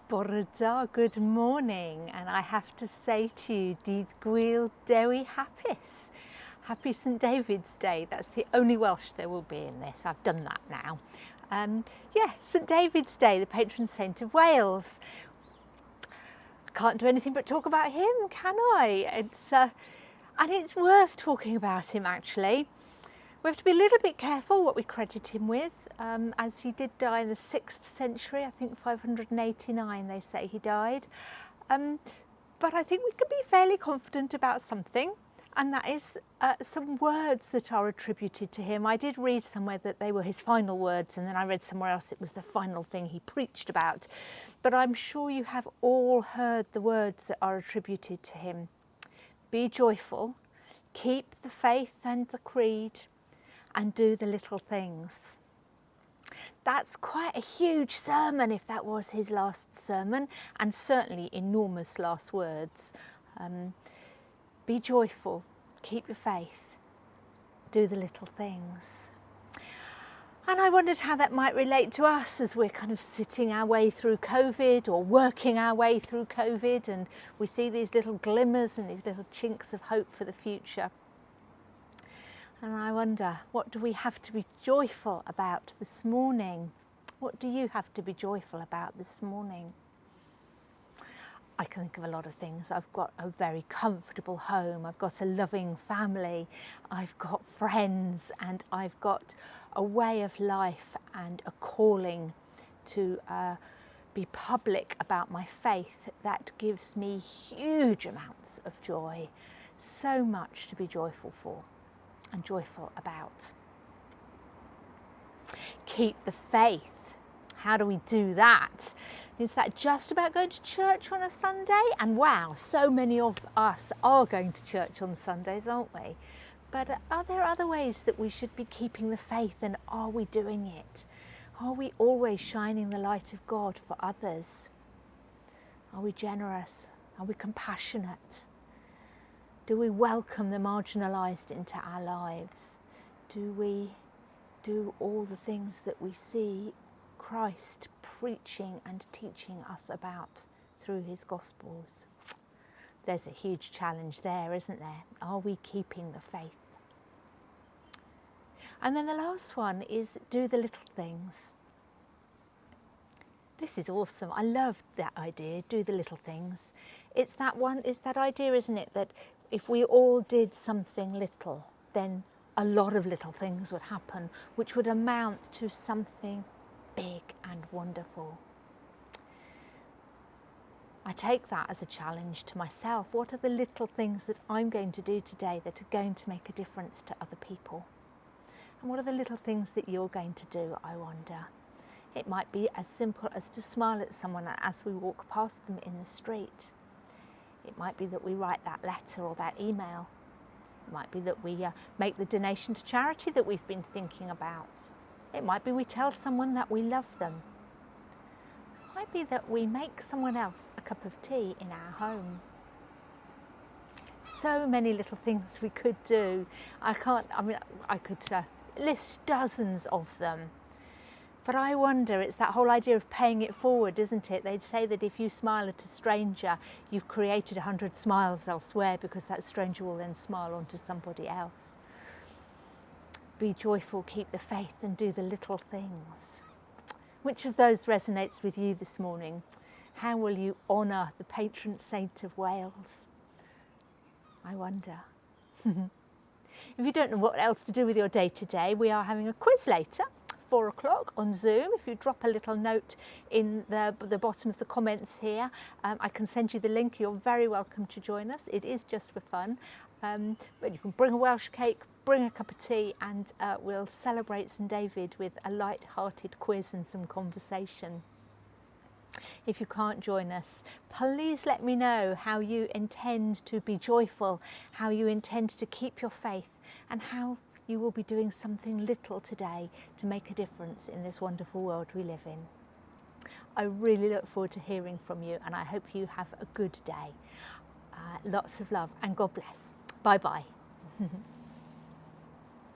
Bore da, good morning, and I have to say to you, Dydd Gwyl Dewi Hapus. Happy St David's Day. That's the only Welsh there will be in this. I've done that now. Yeah, St David's Day, the patron saint of Wales. I can't do anything but talk about him, can I? And it's worth talking about him, actually. We have to be a little bit careful what we credit him with, as he did die in the 6th century, I think 589 they say he died. But I think we can be fairly confident about something, and that is some words that are attributed to him. I did read somewhere that they were his final words, and then I read somewhere else it was the final thing he preached about. But I'm sure you have all heard the words that are attributed to him. Be joyful, keep the faith and the creed, and do the little things. That's quite a huge sermon if that was his last sermon, and certainly enormous last words. Be joyful, keep your faith, do the little things. And I wondered how that might relate to us as we're kind of sitting our way through COVID or working our way through COVID, and we see these little glimmers and these little chinks of hope for the future. And I wonder, what do we have to be joyful about this morning? What do you have to be joyful about this morning? I can think of a lot of things. I've got a very comfortable home, I've got a loving family, I've got friends, and I've got a way of life and a calling to be public about my faith that gives me huge amounts of joy. So much to be joyful for and joyful about. Keep the faith. How do we do that? Is that just about going to church on a Sunday? And wow, so many of us are going to church on Sundays, aren't we? But are there other ways that we should be keeping the faith, and are we doing it? Are we always shining the light of God for others? Are we generous? Are we compassionate? Do we welcome the marginalised into our lives? Do we do all the things that we see Christ preaching and teaching us about through his Gospels? There's a huge challenge there, isn't there? Are we keeping the faith? And then the last one is do the little things. This is awesome. I love that idea, do the little things. It's that idea, isn't it, that if we all did something little, then a lot of little things would happen, which would amount to something big and wonderful. I take that as a challenge to myself. What are the little things that I'm going to do today that are going to make a difference to other people? And what are the little things that you're going to do, I wonder? It might be as simple as to smile at someone as we walk past them in the street. It might be that we write that letter or that email. It might be that we make the donation to charity that we've been thinking about. It might be we tell someone that we love them. It might be that we make someone else a cup of tea in our home. So many little things we could do. I could list dozens of them. But I wonder, it's that whole idea of paying it forward, isn't it? They'd say that if you smile at a stranger, you've created 100 smiles elsewhere, because that stranger will then smile onto somebody else. Be joyful, keep the faith, and do the little things. Which of those resonates with you this morning? How will you honour the patron saint of Wales? I wonder. If you don't know what else to do with your day today, we are having a quiz later. 4 o'clock on Zoom. If you drop a little note in the bottom of the comments here, I can send you the link. You're very welcome to join us. It is just for fun, but you can bring a Welsh cake, bring a cup of tea, and we'll celebrate St David with a light-hearted quiz and some conversation. If you can't join us, please let me know how you intend to be joyful, how you intend to keep your faith, and how you will be doing something little today to make a difference in this wonderful world we live in. I really look forward to hearing from you, and I hope you have a good day. Lots of love and God bless. Bye bye.